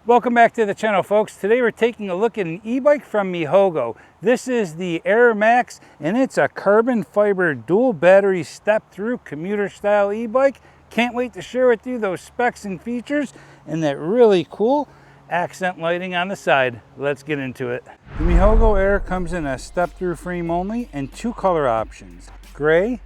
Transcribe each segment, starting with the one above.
Welcome back to the channel, folks. Today we're taking a look at an e-bike from Mihogo. This is the Air Max, and it's a carbon fiber dual battery step-through commuter style e-bike. Can't wait to share with you those specs and features and that really cool accent lighting on the side. Let's get into it. The Mihogo Air comes in a step-through frame only and two color options, gray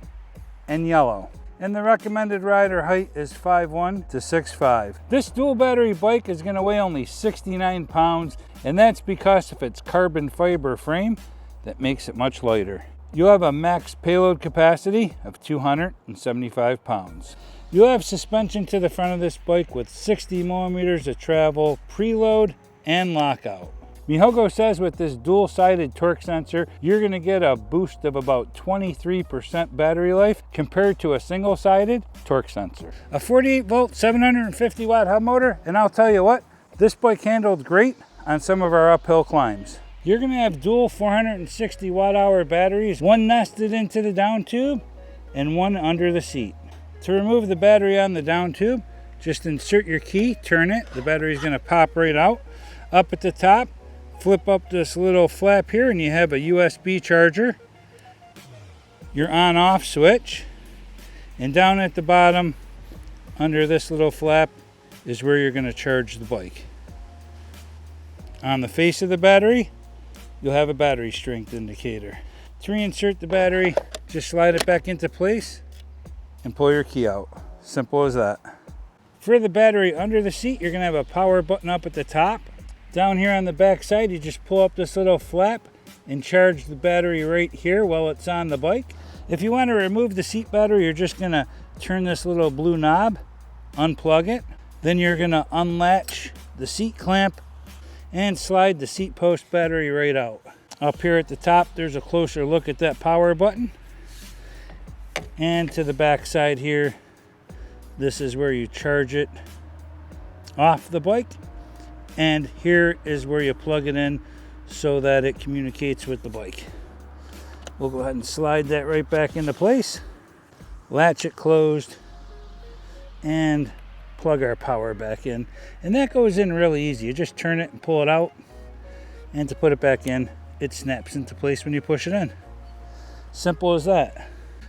and yellow. And the recommended rider height is 5'1" to 6'5". This dual battery bike is going to weigh only 69 pounds, and that's because of its carbon fiber frame that makes it much lighter. You'll have a max payload capacity of 275 pounds. You'll have suspension to the front of this bike with 60 millimeters of travel, preload, and lockout. Mihogo says with this dual-sided torque sensor, you're going to get a boost of about 23% battery life compared to a single-sided torque sensor. A 48-volt, 750-watt hub motor, and I'll tell you what, this bike handled great on some of our uphill climbs. You're going to have dual 460 watt-hour batteries, one nested into the down tube and one under the seat. To remove the battery on the down tube, just insert your key, turn it, the battery is going to pop right out. Up at the top, flip up this little flap here and you have a USB charger, your on-off switch, and down at the bottom under this little flap is where you're going to charge the bike. On the face of the battery, you'll have a battery strength indicator. To reinsert the battery, just slide it back into place and pull your key out. Simple as that. For the battery under the seat, you're going to have a power button up at the top. Down here on the back side, you just pull up this little flap and charge the battery right here while it's on the bike. If you want to remove the seat battery, you're just going to turn this little blue knob, unplug it. Then you're going to unlatch the seat clamp and slide the seat post battery right out. Up here at the top, there's a closer look at that power button. And to the back side here, this is where you charge it off the bike. And here is where you plug it in so that it communicates with the bike. We'll go ahead and slide that right back into place, latch it closed, and plug our power back in. And that goes in really easy. You just turn it and pull it out, and to put it back in, it snaps into place when you push it in. Simple as that.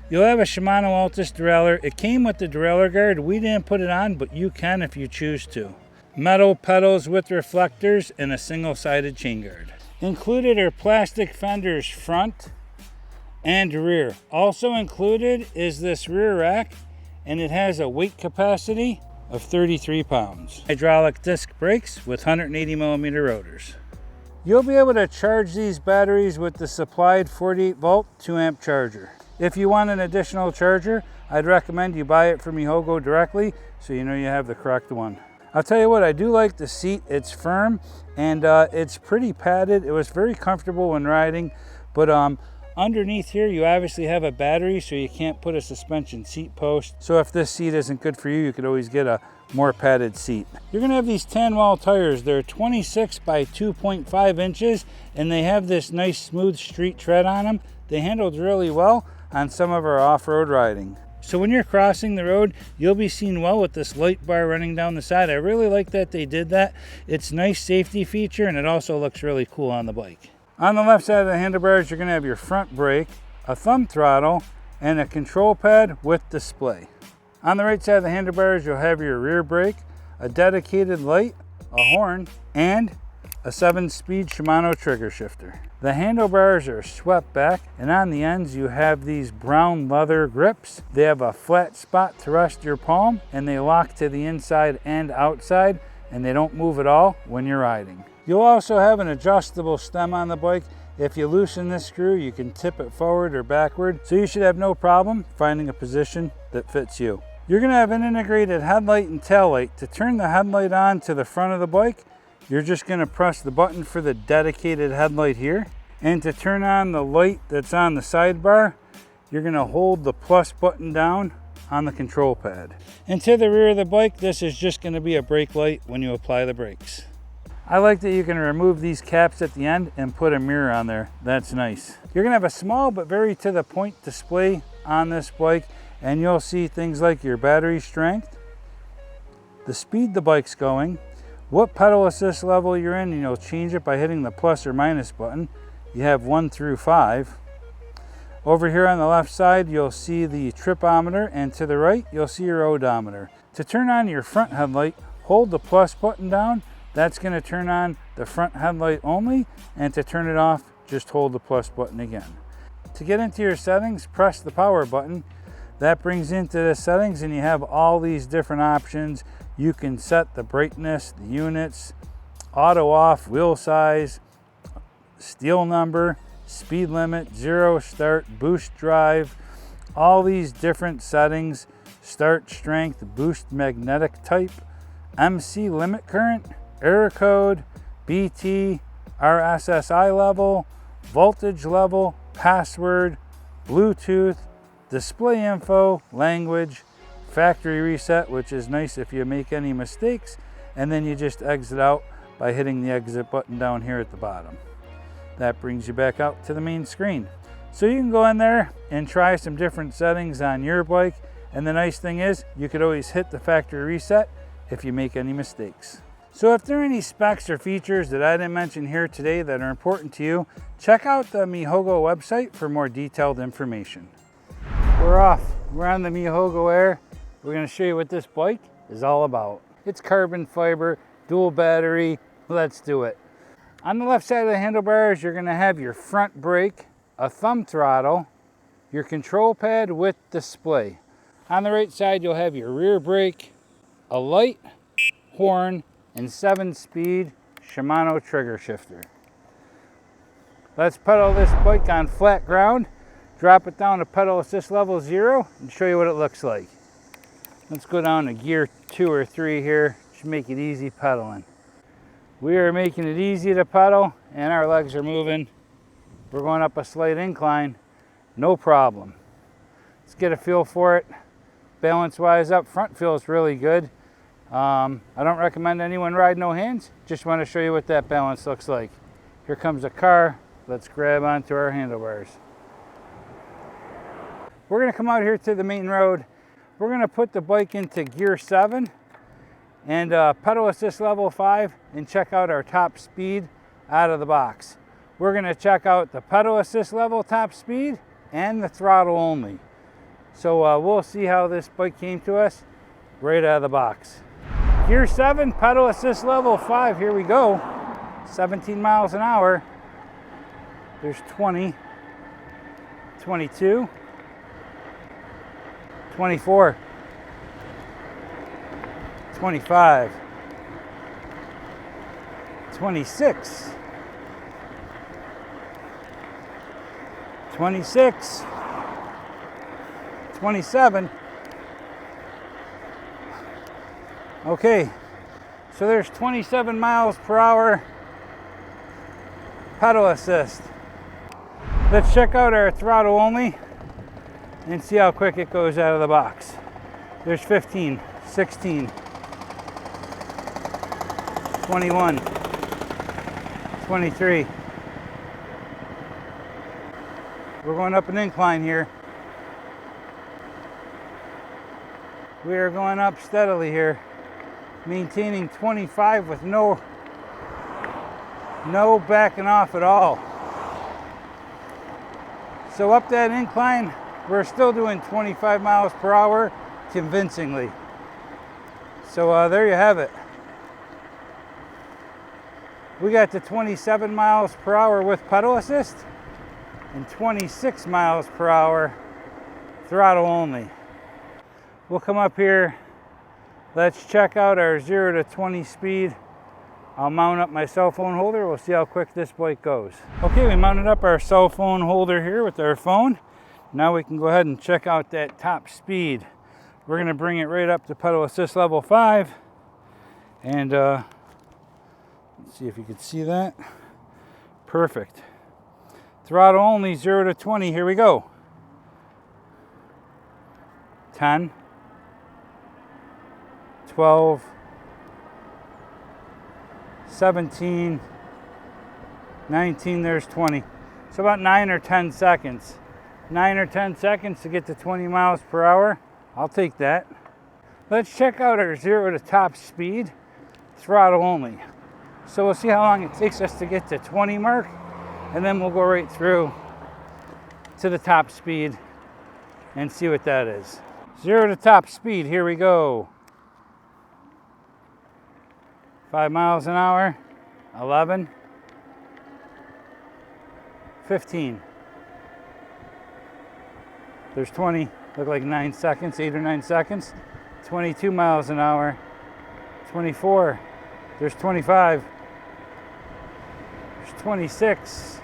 You'll have a Shimano Altus derailleur. It came with the derailleur guard. We didn't put it on, but you can if you choose to. Metal pedals with reflectors and a single-sided chain guard. Included are plastic fenders front and rear. Also included is this rear rack, and it has a weight capacity of 33 pounds. Hydraulic disc brakes with 180 millimeter rotors. You'll be able to charge these batteries with the supplied 48 volt 2 amp charger. If you want an additional charger, I'd recommend you buy it from Mihogo directly so you know you have the correct one. I'll tell you what, I do like the seat. It's firm and it's pretty padded. It was very comfortable when riding, but underneath here you obviously have a battery, so you can't put a suspension seat post. So if this seat isn't good for you, you could always get a more padded seat. You're gonna have these tan wall tires. They're 26 by 2.5 inches and they have this nice smooth street tread on them. They handled really well on some of our off-road riding. So when you're crossing the road, you'll be seen well with this light bar running down the side. I really like that they did that. It's a nice safety feature and it also looks really cool on the bike. On the left side of the handlebars, you're gonna have your front brake, a thumb throttle, and a control pad with display. On the right side of the handlebars, you'll have your rear brake, a dedicated light, a horn, and a 7-speed Shimano trigger shifter. The handlebars are swept back, and on the ends you have these brown leather grips. They have a flat spot to rest your palm, and they lock to the inside and outside, and they don't move at all when you're riding. You'll also have an adjustable stem on the bike. If you loosen this screw, you can tip it forward or backward, so you should have no problem finding a position that fits you. You're going to have an integrated headlight and tail light. To turn the headlight on to the front of the bike, you're just going to press the button for the dedicated headlight here. And to turn on the light that's on the sidebar, you're going to hold the plus button down on the control pad. And to the rear of the bike, this is just going to be a brake light when you apply the brakes. I like that you can remove these caps at the end and put a mirror on there. That's nice. You're going to have a small but very to the point display on this bike, and you'll see things like your battery strength, the speed the bike's going, what pedal assist level you're in, and you'll change it by hitting the plus or minus button. You have 1 through 5. Over here on the left side, you'll see the tripometer, and to the right, you'll see your odometer. To turn on your front headlight, hold the plus button down. That's going to turn on the front headlight only, and to turn it off, just hold the plus button again. To get into your settings, press the power button. That brings into the settings, and you have all these different options. You can set the brightness, the units, auto off, wheel size, steel number, speed limit, 0 start, boost drive, all these different settings, start strength, boost magnetic type, MC limit current, error code, BT, RSSI level, voltage level, password, Bluetooth, display info, language, factory reset, which is nice if you make any mistakes, and then you just exit out by hitting the exit button down here at the bottom. That brings you back out to the main screen. So you can go in there and try some different settings on your bike, and the nice thing is you could always hit the factory reset if you make any mistakes. So if there are any specs or features that I didn't mention here today that are important to you, check out the Mihogo website for more detailed information. We're off. We're on the Mihogo Air. We're going to show you what this bike is all about. It's carbon fiber, dual battery. Let's do it. On the left side of the handlebars, you're going to have your front brake, a thumb throttle, your control pad with display. On the right side, you'll have your rear brake, a light, horn, and 7-speed Shimano trigger shifter. Let's pedal this bike on flat ground, drop it down to pedal assist level 0, and show you what it looks like. Let's go down to gear 2 or 3 here, just make it easy pedaling. We are making it easy to pedal, and our legs are moving. We're going up a slight incline, no problem. Let's get a feel for it. Balance-wise up front feels really good. I don't recommend anyone ride no hands, just want to show you what that balance looks like. Here comes a car. Let's grab onto our handlebars. We're going to come out here to the main road. We're going to put the bike into gear 7 and pedal assist level 5 and check out our top speed out of the box. We're going to check out the pedal assist level top speed and the throttle only. So we'll see how this bike came to us right out of the box. Gear 7, pedal assist level 5, here we go. 17 miles an hour. There's 20, 22, 24, 25, 26, 26, 27. Okay, so there's 27 miles per hour pedal assist. Let's check out our throttle only and see how quick it goes out of the box. There's 15, 16, 21, 23. We're going up an incline here. We are going up steadily here, maintaining 25 with no backing off at all. So up that incline, we're still doing 25 miles per hour convincingly. So there you have it. We got to 27 miles per hour with pedal assist and 26 miles per hour throttle only. We'll come up here. Let's check out our 0 to 20 speed. I'll mount up my cell phone holder. We'll see how quick this bike goes. Okay, we mounted up our cell phone holder here with our phone. Now we can go ahead and check out that top speed. We're going to bring it right up to pedal assist level 5. And let's see if you can see that. Perfect. Throttle only, 0 to 20. Here we go. 10, 12, 17, 19, there's 20. So about 9 or 10 seconds. 9 or 10 seconds to get to 20 miles per hour. I'll take that. Let's check out our 0 to top speed. throttle only. So we'll see how long it takes us to get to 20 mark, and then we'll go right through to the top speed and see what that is. 0 to top speed, here we go. 5 miles an hour, 11, 15. There's 20, look like 9 seconds, 8 or 9 seconds. 22 miles an hour, 24. There's 25. There's 26.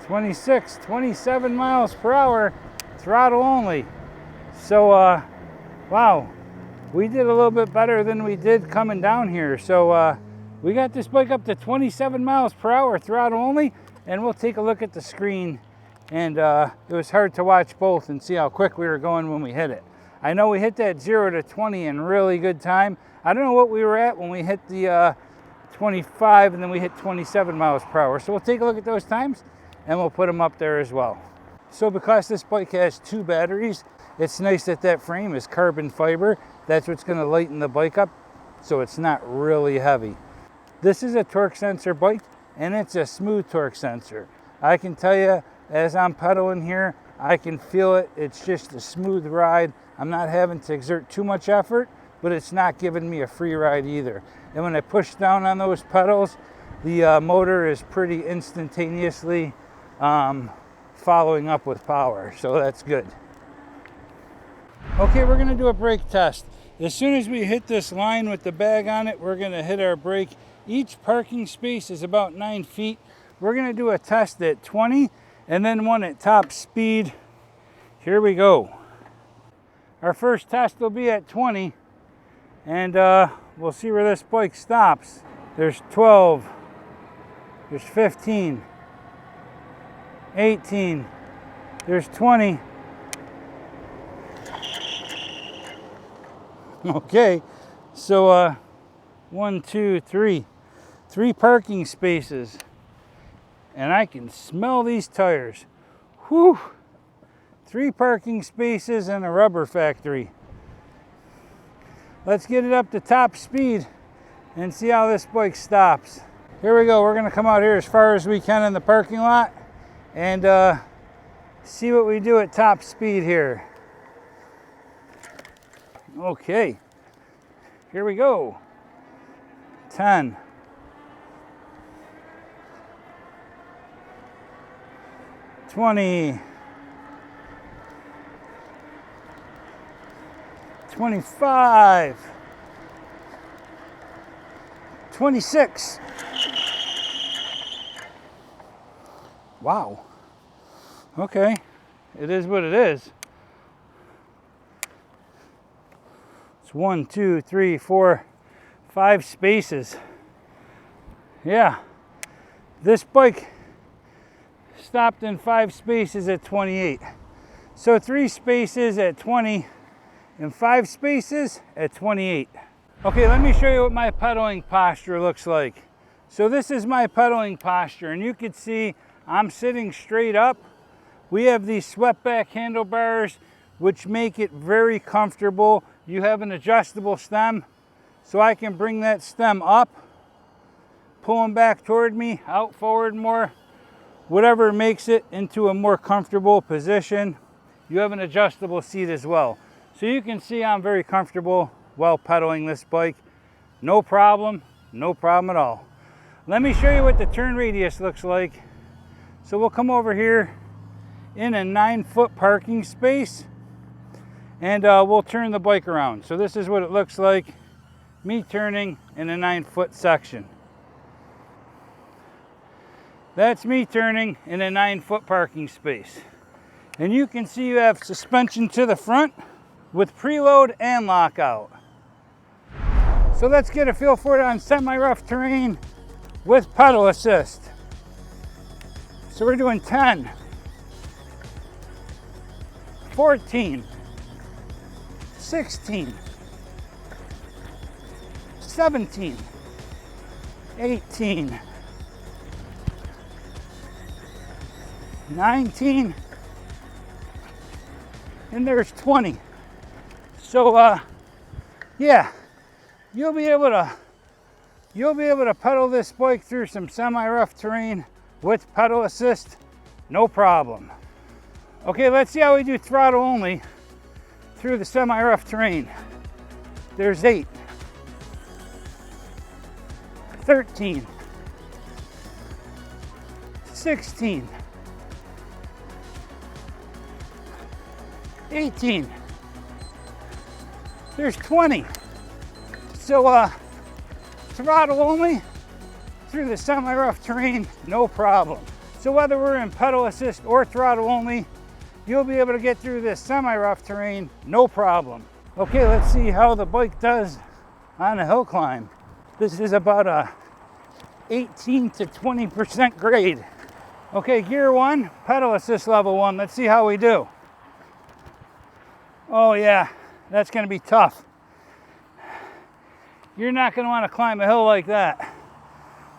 26, 27 miles per hour, throttle only. So, wow, we did a little bit better than we did coming down here. So we got this bike up to 27 miles per hour, throttle only, and we'll take a look at the screen. And it was hard to watch both and see how quick we were going when we hit it. I know we hit that 0 to 20 in really good time. I don't know what we were at when we hit the 25 and then we hit 27 miles per hour. So we'll take a look at those times and we'll put them up there as well. So because this bike has 2 batteries, it's nice that that frame is carbon fiber. That's what's going to lighten the bike up so it's not really heavy. This is a torque sensor bike and it's a smooth torque sensor. I can tell you, as I'm pedaling here, I can feel it. It's just a smooth ride. I'm not having to exert too much effort, but it's not giving me a free ride either. And when I push down on those pedals, the motor is pretty instantaneously following up with power, so that's good. Okay, we're gonna do a brake test. As soon as we hit this line with the bag on it, we're gonna hit our brake. Each parking space is about 9 feet. We're gonna do a test at 20 and then one at top speed. Here we go. Our first test will be at 20 and we'll see where this bike stops. There's 12, there's 15, 18, there's 20. Okay, so 1, 2, 3. 3 parking spaces. And I can smell these tires. Whew! 3 parking spaces and a rubber factory. Let's get it up to top speed and see how this bike stops. Here we go. We're going to come out here as far as we can in the parking lot and see what we do at top speed here. Okay. Here we go. 10. 20. 25. 26. Wow. Okay. It is what it is. It's 1, 2, 3, 4, 5 spaces. Yeah. This bike stopped in 5 spaces at 28. So 3 spaces at 20 and 5 spaces at 28. Okay, let me show you what my pedaling posture looks like. So this is my pedaling posture, and you can see I'm sitting straight up. We have these swept back handlebars, which make it very comfortable. You have an adjustable stem, so I can bring that stem up, pull them back toward me, out forward more, whatever makes it into a more comfortable position. You have an adjustable seat as well. So you can see I'm very comfortable while pedaling this bike. No problem at all. Let me show you what the turn radius looks like. So we'll come over here in a 9-foot parking space and we'll turn the bike around. So this is what it looks like, me turning in a 9-foot section. That's me turning in a 9-foot parking space. And you can see you have suspension to the front with preload and lockout. So let's get a feel for it on semi-rough terrain with pedal assist. So we're doing 10, 14, 16, 17, 18, 19, and there's 20. So yeah, you'll be able to pedal this bike through some semi-rough terrain with pedal assist, no problem. Okay, let's see how we do throttle only through the semi-rough terrain. There's 8, 13, 16, 18, there's 20. So throttle only through the semi-rough terrain, no problem. So whether we're in pedal assist or throttle only, you'll be able to get through this semi-rough terrain, no problem. Okay, let's see how the bike does on a hill climb. This is about a 18 to 20% grade. Okay, gear 1, pedal assist level 1. Let's see how we do. Oh yeah, that's gonna be tough. You're not gonna wanna climb a hill like that.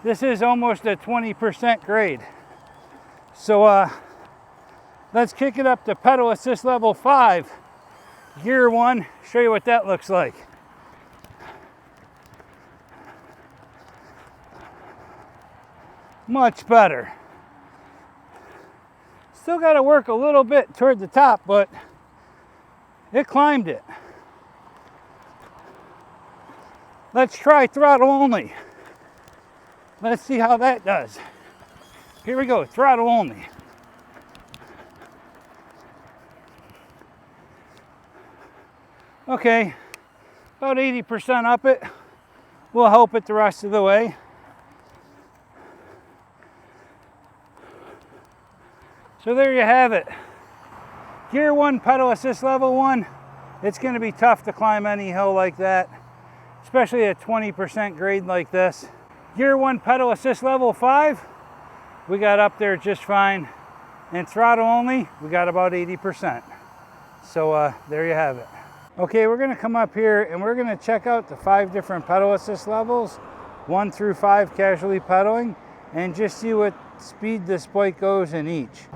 This is almost a 20% grade. So let's kick it up to pedal assist level 5. Gear 1, show you what that looks like. Much better. Still got to work a little bit toward the top, but it climbed it. Let's try throttle only. Let's see how that does. Here we go, throttle only. Okay, about 80% up it. We'll help it the rest of the way. So there you have it. Gear 1, pedal assist level 1. It's going to be tough to climb any hill like that, especially a 20% grade like this. Gear 1, pedal assist level 5. We got up there just fine. And throttle only, we got about 80%. So there you have it. Okay, we're going to come up here and we're going to check out the 5 different pedal assist levels, 1 through 5 casually pedaling, and just see what speed this bike goes in each.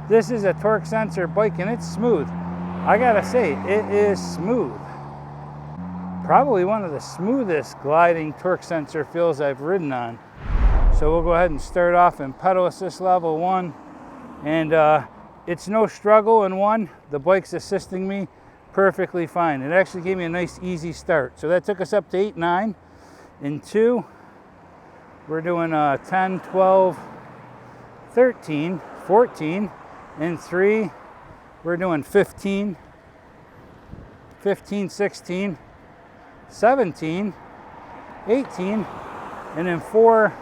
This is a torque sensor bike and it's smooth. I gotta say, it is smooth. Probably one of the smoothest gliding torque sensor feels I've ridden on. So we'll go ahead and start off in pedal assist level 1. And it's no struggle in 1. The bike's assisting me perfectly fine. It actually gave me a nice easy start. So that took us up to 8, 9. In 2, we're doing 10, 12, 13, 14. In 3, we're doing 15, 15, 16, 17, 18, and in 4,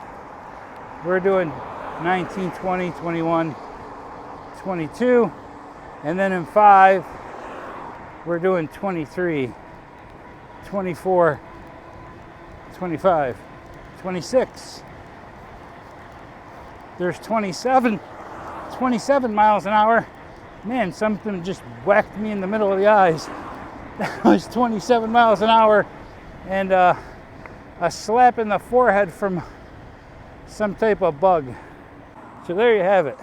we're doing 19, 20, 21, 22, and then in 5, we're doing 23, 24, 25, 26. There's 27 miles an hour. Man, something just whacked me in the middle of the eyes. That was 27 miles an hour and a slap in the forehead from some type of bug. So there you have it.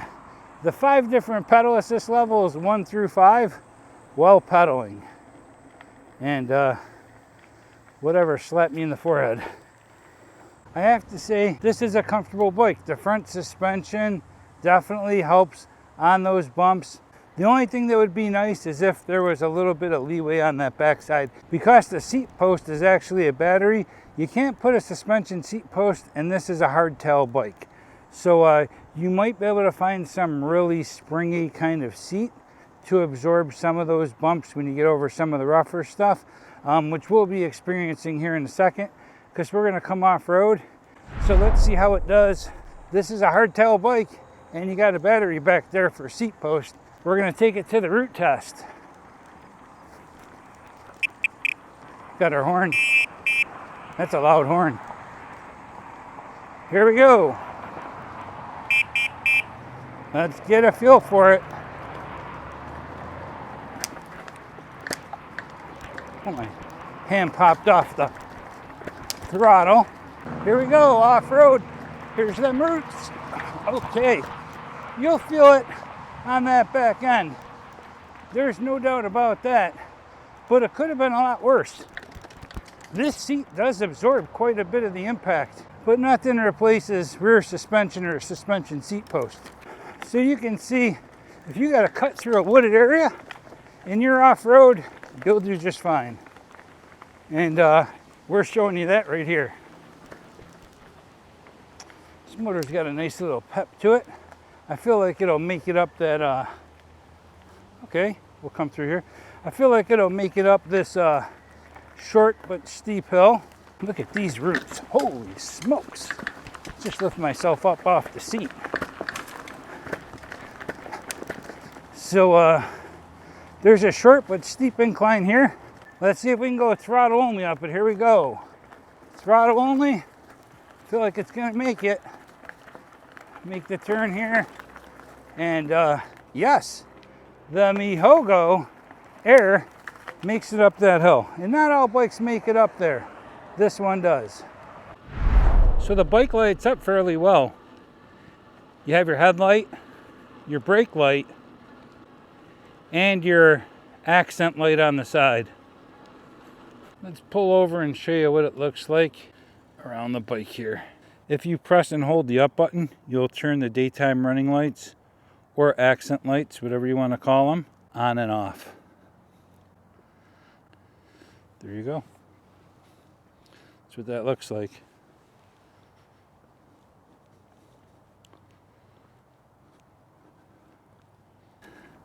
The 5 different pedal assist levels, 1 through 5, while pedaling. And whatever slapped me in the forehead. I have to say, this is a comfortable bike. The front suspension definitely helps on those bumps. The only thing that would be nice is if there was a little bit of leeway on that backside. Because the seat post is actually a battery, you can't put a suspension seat post, and this is a hardtail bike. So you might be able to find some really springy kind of seat to absorb some of those bumps when you get over some of the rougher stuff, which we'll be experiencing here in a second, because we're going to come off-road. So let's see how it does. This is a hardtail bike, and you got a battery back there for seat post. We're going to take it to the route test. Got our horn. That's a loud horn. Here we go. Let's get a feel for it. Oh, my hand popped off the throttle. Here we go, off-road. Here's them roots. Okay, you'll feel it on that back end. There's no doubt about that, but it could have been a lot worse. This seat does absorb quite a bit of the impact, but nothing replaces rear suspension or suspension seat post. So you can see, if you got to cut through a wooded area and you're off-road, you'll do just fine. And we're showing you that right here. This motor's got a nice little pep to it. I feel like it'll make it up that, okay, we'll come through here. I feel like it'll make it up this short but steep hill. Look at these roots, holy smokes. Just lift myself up off the seat. So there's a short but steep incline here. Let's see if we can go throttle only up it. Here we go. Throttle only. I feel like it's gonna make it. Make the turn here. And yes, the Mihogo Air makes it up that hill. And not all bikes make it up there. This one does. So the bike lights up fairly well. You have your headlight, your brake light, and your accent light on the side. Let's pull over and show you what it looks like around the bike here. If you press and hold the up button, you'll turn the daytime running lights or accent lights, whatever you want to call them, on and off. There you go. That's what that looks like.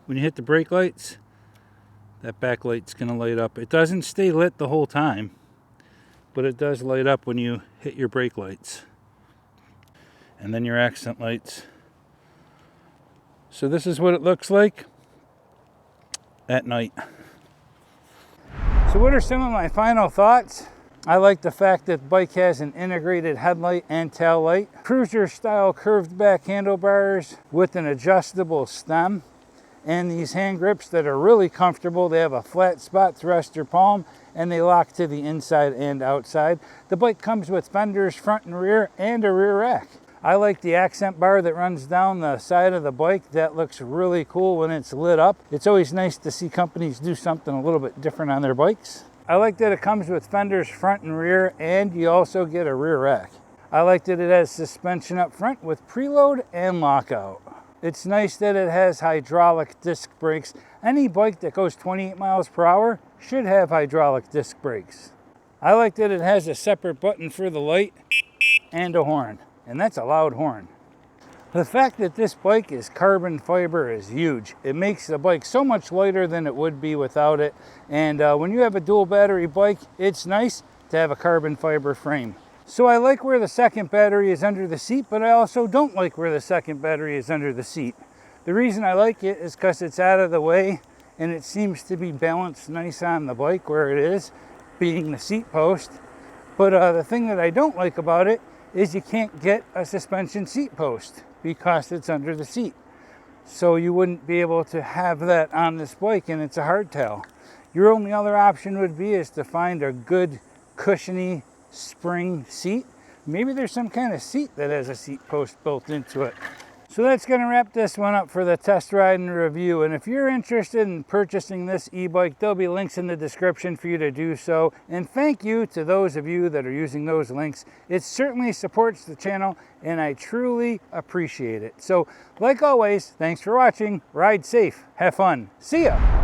When you hit the brake lights, that back light's going to light up. It doesn't stay lit the whole time, but it does light up when you hit your brake lights. And then your accent lights. So this is what it looks like at night. So what are some of my final thoughts? I like the fact that the bike has an integrated headlight and tail light, cruiser style curved back handlebars with an adjustable stem, and these hand grips that are really comfortable. They have a flat spot thruster palm and they lock to the inside and outside. The bike comes with fenders front and rear and a rear rack. I like the accent bar that runs down the side of the bike. That looks really cool when it's lit up. It's always nice to see companies do something a little bit different on their bikes. I like that it comes with fenders front and rear, and you also get a rear rack. I like that it has suspension up front with preload and lockout. It's nice that it has hydraulic disc brakes. Any bike that goes 28 miles per hour should have hydraulic disc brakes. I like that it has a separate button for the light and a horn. And that's a loud horn. The fact that this bike is carbon fiber is huge. It makes the bike so much lighter than it would be without it. And when you have a dual battery bike, it's nice to have a carbon fiber frame. So I like where the second battery is under the seat, but I also don't like where the second battery is under the seat. The reason I like it is because it's out of the way and it seems to be balanced nice on the bike where it is, being the seat post. But the thing that I don't like about it is you can't get a suspension seat post because it's under the seat. So you wouldn't be able to have that on this bike, and it's a hardtail. Your only other option would be is to find a good cushiony spring seat. Maybe there's some kind of seat that has a seat post built into it. So that's going to wrap this one up for the test ride and review. And if you're interested in purchasing this e-bike, there'll be links in the description for you to do so. And thank you to those of you that are using those links. It certainly supports the channel and I truly appreciate it. So like always, thanks for watching. Ride safe. Have fun. See ya.